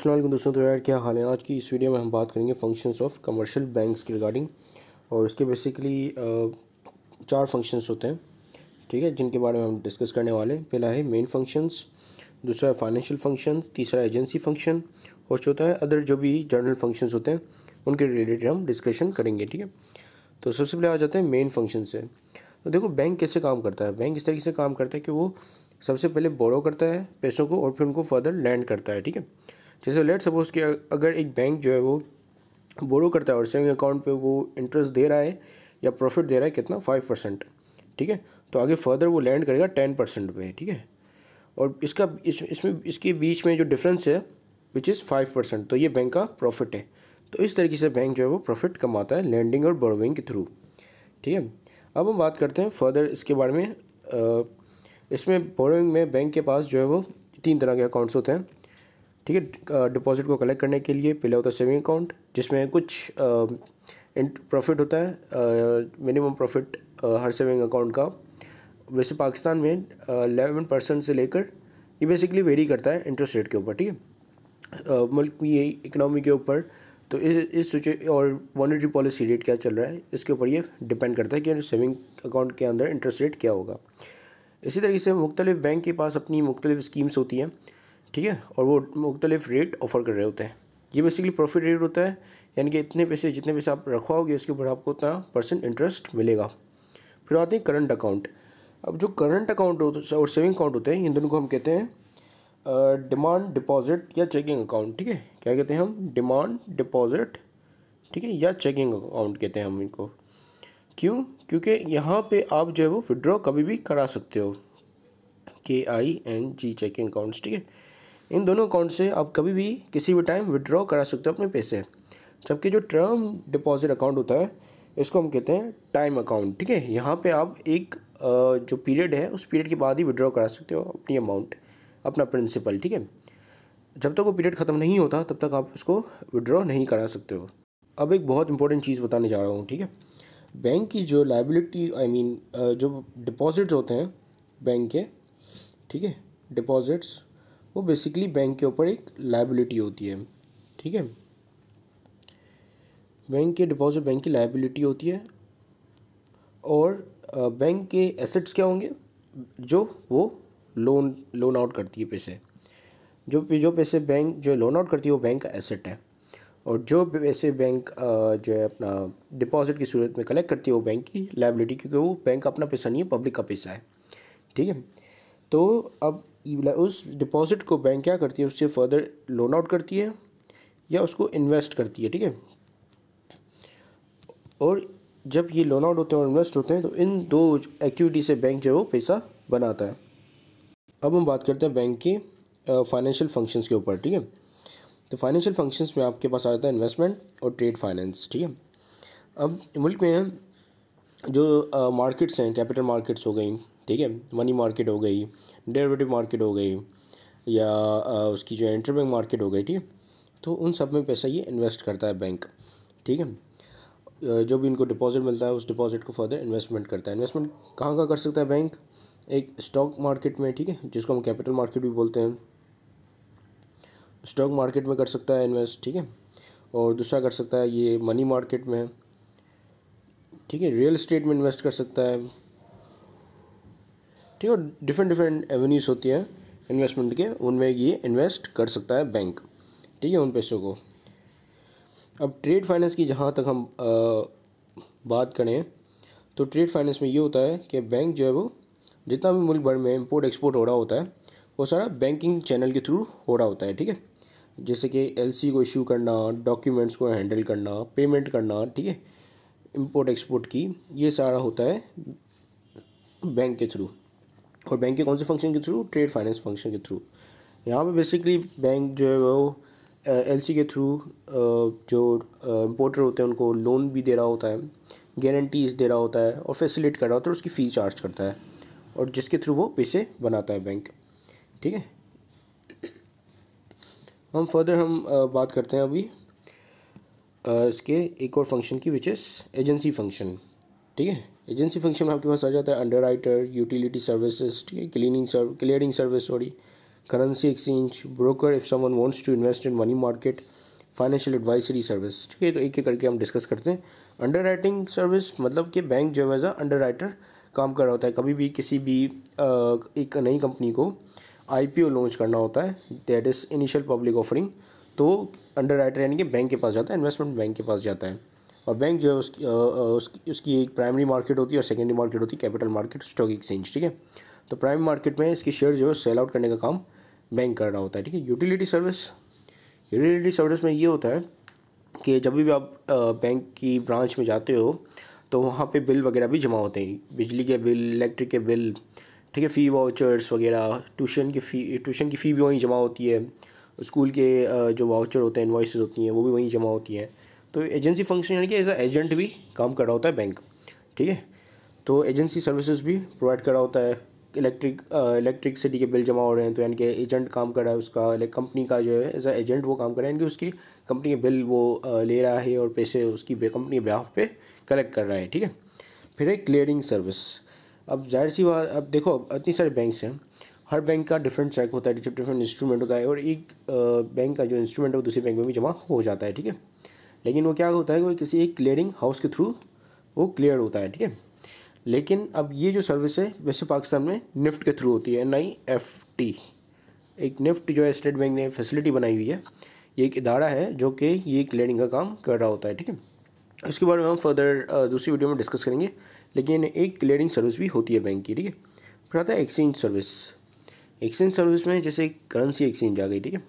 अस्सलाम वालेकुम दोस्तों। तो यार क्या हाल है। आज की इस वीडियो में हम बात करेंगे फंक्शंस ऑफ कमर्शियल बैंक्स के रिगार्डिंग, और इसके बेसिकली 4 फंक्शंस होते हैं, ठीक है, जिनके बारे में हम डिस्कस करने वाले हैं। पहला है मेन फंक्शंस, दूसरा है फाइनेंशियल फंक्शंस, तीसरा एजेंसी फंक्शन, और चौथा है अदर जो भी जर्नल फंक्शंस होते हैं उनके रिलेटेड हम डिस्कशन करेंगे, ठीक है। तो सबसे पहले आ जाते हैं मेन फंक्शन से। तो देखो बैंक कैसे काम करता है। बैंक इस तरीके से काम करता है कि वो सबसे पहले बोरो करता है पैसों को और फिर उनको फर्दर लैंड करता है, ठीक है। जैसे लेट सपोज कि अगर एक बैंक जो है वो बोरो करता है और सेविंग अकाउंट पे वो इंटरेस्ट दे रहा है या प्रॉफिट दे रहा है कितना 5%, ठीक है। तो आगे फर्दर वो लैंड करेगा 10% पे, ठीक है। और इसमें इसके बीच में जो डिफरेंस है विच इज़ 5%, तो ये बैंक का प्रॉफिट है। तो इस तरीके से बैंक जो है वो प्रॉफिट कमाता है लैंडिंग और बोरोइंग के थ्रू, ठीक है। अब हम बात करते हैं फर्दर इसके बारे में। इसमें बोरोइंग में बैंक के पास जो है वो 3 तरह के अकाउंट्स होते हैं, ठीक है। डिपॉजिट को कलेक्ट करने के लिए पहले होता है सेविंग अकाउंट, जिसमें कुछ प्रॉफिट होता है, मिनिमम प्रॉफिट हर सेविंग अकाउंट का। वैसे पाकिस्तान में 11% से लेकर ये बेसिकली वेरी करता है इंटरेस्ट रेट के ऊपर, ठीक है, मुल्क की इकनॉमी के ऊपर। तो इस और मॉनेटरी पॉलिसी रेट क्या चल रहा है इसके ऊपर ये डिपेंड करता है कि सेविंग अकाउंट के अंदर इंटरेस्ट रेट क्या होगा। इसी तरीके से मुख्तलिफ बैंक के पास अपनी मुख्तलिफ स्कीम्स होती हैं, ठीक है, और वो मुख्तलिफ रेट ऑफ़र कर रहे होते हैं। ये बेसिकली प्रॉफिट रेट होता है, यानी कि जितने पैसे आप रखवाओगे उसके ऊपर आपको उतना % इंटरेस्ट मिलेगा। फिर आते हैं करंट अकाउंट। अब जो करंट अकाउंट और सेविंग अकाउंट होते हैं इन दोनों को हम कहते हैं डिमांड डिपॉजिट या चेकिंग अकाउंट, ठीक है। क्या कहते हैं हम? डिमांड डिपॉजिट, ठीक है, या चेकिंग अकाउंट कहते हैं हम इनको। क्यों? क्योंकि यहाँ पे आप जो है वो विड्रॉ कभी भी करा सकते हो, KING चेकिंग अकाउंट्स, ठीक है। इन दोनों अकाउंट से आप कभी भी किसी भी टाइम विड्रॉ करा सकते हो अपने पैसे। जबकि जो टर्म डिपॉजिट अकाउंट होता है इसको हम कहते हैं टाइम अकाउंट, ठीक है। यहाँ पे आप एक जो पीरियड है उस पीरियड के बाद ही विड्रॉ करा सकते हो अपनी अमाउंट, अपना प्रिंसिपल, ठीक है। जब तक वो पीरियड ख़त्म नहीं होता तब तक आप उसको विड्रॉ नहीं करा सकते हो। अब एक बहुत इंपॉर्टेंट चीज़ बताने जा रहा हूँ, ठीक है। बैंक की जो लायबिलिटी जो डिपॉजिट्स होते हैं बैंक के, ठीक है, डिपॉजिट्स वो बेसिकली बैंक के ऊपर एक लायबिलिटी होती है, ठीक है। बैंक के डिपॉजिट बैंक की लायबिलिटी होती है, और बैंक के एसेट्स क्या होंगे? जो वो लोन आउट करती है पैसे। जो पैसे बैंक जो लोन आउट करती है वो बैंक का एसेट है, और जो पैसे बैंक जो है अपना डिपॉजिट की सूरत में कलेक्ट करती है वो बैंक की लायबिलिटी, क्योंकि वो बैंक का अपना पैसा नहीं है, पब्लिक का पैसा है, ठीक है। तो अब उस डिपॉजिट को बैंक क्या करती है? उससे फर्दर लोन आउट करती है या उसको इन्वेस्ट करती है, ठीक है। और जब ये लोन आउट होते हैं और इन्वेस्ट होते हैं तो इन दो एक्टिविटी से बैंक जो है वो पैसा बनाता है। अब हम बात करते हैं बैंक के फाइनेंशियल फंक्शंस के ऊपर, ठीक है। तो फाइनेंशियल फंक्शंस में आपके पास आ जाता है इन्वेस्टमेंट और ट्रेड फाइनेंस, ठीक है। अब मुल्क में जो मार्केट्स हैं, कैपिटल मार्केट्स हो गई, ठीक है, मनी मार्केट हो गई, डेरिवेटिव मार्केट हो गई, या उसकी जो इंटरबैंक मार्केट हो गई, ठीक है। तो उन सब में पैसा ये इन्वेस्ट करता है बैंक, ठीक है। जो भी इनको डिपॉजिट मिलता है उस डिपॉजिट को फर्दर इन्वेस्टमेंट करता है। इन्वेस्टमेंट कहाँ कर सकता है बैंक? एक स्टॉक मार्केट में, ठीक है, जिसको हम कैपिटल मार्केट भी बोलते हैं, स्टॉक मार्केट में कर सकता है इन्वेस्ट, ठीक है। और दूसरा कर सकता है ये मनी मार्केट में, ठीक है, रियल एस्टेट में इन्वेस्ट कर सकता है, ठीक है। और डिफरेंट एवेन्यूज़ होती हैं इन्वेस्टमेंट के, उनमें ये इन्वेस्ट कर सकता है बैंक, ठीक है, उन पैसों को। अब ट्रेड फाइनेंस की जहाँ तक हम बात करें तो ट्रेड फाइनेंस में ये होता है कि बैंक जो है वो जितना भी मुल्क भर में इंपोर्ट एक्सपोर्ट हो रहा होता है वो सारा बैंकिंग चैनल के थ्रू हो रहा होता है, ठीक है। जैसे कि LC को इशू करना, डॉक्यूमेंट्स को हैंडल करना, पेमेंट करना, ठीक है, इंपोर्ट एक्सपोर्ट की, ये सारा होता है बैंक के थ्रू। और बैंक के कौन से फंक्शन के थ्रू? ट्रेड फाइनेंस फंक्शन के थ्रू। यहाँ पे बेसिकली बैंक जो है वो LC के थ्रू जो इम्पोर्टर होते हैं उनको लोन भी दे रहा होता है, गारंटीज़ दे रहा होता है और फैसिलिटेट कर रहा होता है, उसकी फ़ी चार्ज करता है, और जिसके थ्रू वो पैसे बनाता है बैंक, ठीक है। हम बात करते हैं अभी इसके एक और फंक्शन की, विच इज़ एजेंसी फंक्शन, ठीक है। एजेंसी फंक्शन में आपके पास आ जाता है अंडर राइटर, यूटिलिटी सर्विसेज, ठीक है, clearing service, sorry, currency exchange, broker if someone wants to invest in money market, financial advisory service. ठीक है, तो एक एक करके हम डिस्कस करते हैं। अंडर राइटिंग सर्विस मतलब कि बैंक जो है एज अंडर राइटर काम कर रहा होता है। कभी भी किसी भी एक नई कंपनी को IPO लॉन्च करना होता है, that is initial public offering, तो अंडर राइटर यानी कि बैंक के पास जाता है, इन्वेस्टमेंट बैंक के पास जाता है। और बैंक जो है उसकी एक प्राइमरी मार्केट होती है और सेकेंडरी मार्केट होती है कैपिटल मार्केट, स्टॉक एक्सचेंज। ठीक है, तो प्राइमरी मार्केट में इसकी शेयर जो है सेल आउट करने का काम बैंक कर रहा होता है। ठीक है, यूटिलिटी सर्विस में ये होता है कि जब भी आप बैंक की ब्रांच में जाते हो तो वहाँ पे बिल वगैरह भी जमा होते हैं, बिजली के बिल, इलेक्ट्रिक के बिल, ठीक है, फ़ी वाउचर्स वगैरह, ट्यूशन की फ़ी भी वहीं जमा होती है, स्कूल के जो वाउचर होते हैं, इनवॉइसेस होती हैं, वो भी वहीं जमा होती हैं। तो एजेंसी फंक्शन यानी कि एज अ एजेंट भी काम कर रहा होता है बैंक। ठीक है, तो एजेंसी सर्विसेज भी प्रोवाइड कर रहा होता है। इलेक्ट्रिसिटी के बिल जमा हो रहे हैं तो यानी कि एजेंट काम कर रहा है उसका, कंपनी का जो है एज अ एजेंट वो काम कर रहा है, यानी कि उसकी कंपनी के बिल वो ले रहा है और पैसे उसकी कंपनी के बिहाफ पे कलेक्ट कर रहा है। ठीक है, फिर है क्लियरिंग सर्विस। अब जाहिर सी बात, अब देखो इतनी सारे बैंक्स हैं, हर बैंक का डिफरेंट चेक होता है, डिफरेंट इंस्ट्रूमेंट होता है, और एक बैंक का जो इंस्ट्रूमेंट है वो दूसरे बैंक में भी जमा हो जाता है। ठीक है, लेकिन वो क्या होता है कि वो किसी एक क्लियरिंग हाउस के थ्रू वो क्लियर होता है। ठीक है, लेकिन अब ये जो सर्विस है वैसे पाकिस्तान में निफ्ट के थ्रू होती है, NIFT। एक निफ्ट जो है स्टेट बैंक ने फैसिलिटी बनाई हुई है, ये एक इदारा है जो कि ये क्लियरिंग का काम कर रहा होता है। ठीक है, इसके बारे में हम फर्दर दूसरी वीडियो में डिस्कस करेंगे, लेकिन एक क्लियरिंग सर्विस भी होती है बैंक की। ठीक है, फिर आता है एक्सचेंज सर्विस। एक्सचेंज सर्विस में जैसे करेंसी एक्सचेंज आ गई। ठीक है,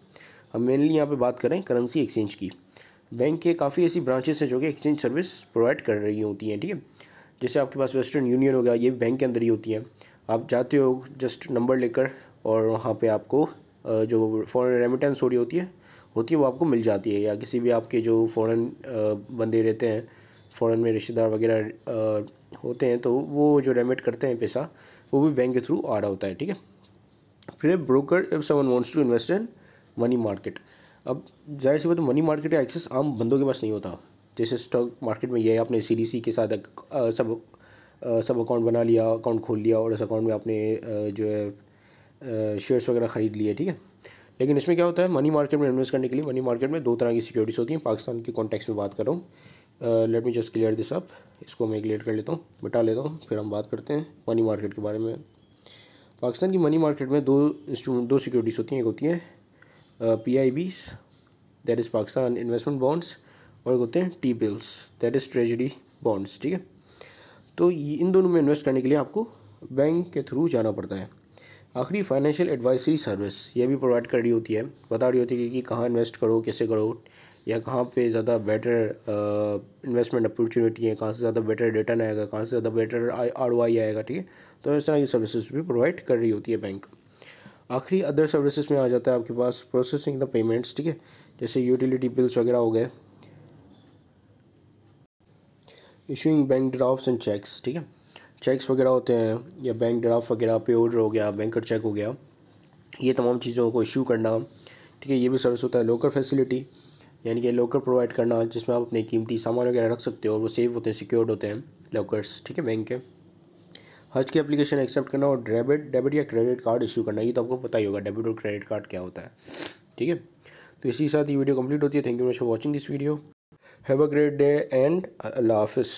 हम मेनली यहाँ पे बात करें करेंसी एक्सचेंज की। बैंक के काफ़ी ऐसी ब्रांचेस हैं जो कि एक्सचेंज सर्विस प्रोवाइड कर रही होती हैं। ठीक है, जैसे आपके पास वेस्टर्न यूनियन हो गया, ये बैंक के अंदर ही होती है। आप जाते हो जस्ट नंबर लेकर और वहाँ पे आपको जो फॉरेन रेमिटेंस हो रही होती है वो आपको मिल जाती है, या किसी भी आपके जो फॉरेन बंदे रहते हैं, फॉरेन में रिश्तेदार वगैरह होते हैं, तो वो जो रेमिट करते हैं पैसा वो भी बैंक के थ्रू आ रहा होता है। ठीक है, फिर broker if someone wants to invest in money market. अब जाहिर सी बात है मनी मार्केट का एक्सेस आम बंदों के पास नहीं होता। जैसे स्टॉक मार्केट में ये है, आपने CDC के साथ सब अकाउंट बना लिया, अकाउंट खोल लिया और इस अकाउंट में आपने जो है शेयर्स वगैरह ख़रीद लिए। ठीक है, लेकिन इसमें क्या होता है, मनी मार्केट में इन्वेस्ट करने के लिए मनी मार्केट में दो तरह की सिक्योरिटीज़ होती हैं। पाकिस्तान के कॉन्टेक्स्ट में बात कर रहा हूँ। Let me just clear this up, इसको मैं क्लियर कर लेता हूँ, मिटा लेता हूँ, फिर हम बात करते हैं मनी मार्केट के बारे में। पाकिस्तान की मनी मार्केट में दो सिक्योरिटीज़ होती हैं। एक होती हैं PIBs, that is Pakistan investment bonds, और एक होते हैं T-bills, that is treasury bonds. ठीक है, तो इन दोनों में इन्वेस्ट करने के लिए आपको बैंक के थ्रू जाना पड़ता है। आखिरी फाइनेंशियल एडवाइजरी सर्विस ये भी प्रोवाइड कर रही होती है, बता रही होती है कि कहाँ इन्वेस्ट करो, कैसे करो, या कहाँ पे ज़्यादा बेटर इन्वेस्टमेंट अपॉर्चुनिटी है, कहाँ से ज़्यादा बेटर रिटर्न आएगा, कहाँ से ज़्यादा बेटर ROI आएगा। ठीक है, तो इस तरह की सर्विसेज भी प्रोवाइड कर रही होती है बैंक। आखिरी अदर सर्विसेज में आ जाता है आपके पास प्रोसेसिंग द पेमेंट्स। ठीक है, जैसे यूटिलिटी बिल्स वगैरह हो गए, issuing bank drafts and cheques. ठीक है, चेक्स वगैरह होते हैं या बैंक ड्राफ्ट वगैरह, पे ऑर्डर हो गया, बैंकर चेक हो गया, ये तमाम चीज़ों को इशू करना। ठीक है, ये भी सर्विस होता है। लॉकर फैसिलिटी यानी कि लॉकर प्रोवाइड करना जिसमें आप अपने कीमती सामान वगैरह रख सकते हो और वो सेफ होते हैं, सिक्योर्ड होते हैं लॉकर्स। ठीक है, बैंक के। हज की एप्लीकेशन एक्सेप्ट करना और डेबिट या क्रेडिट कार्ड इशू करना, ये तो आपको पता ही होगा डेबिट और क्रेडिट कार्ड क्या होता है। ठीक है, तो इसी के साथ ये वीडियो कंप्लीट होती है। Thank you much for watching this video. Have a great day and अल्लाह हाफिज़।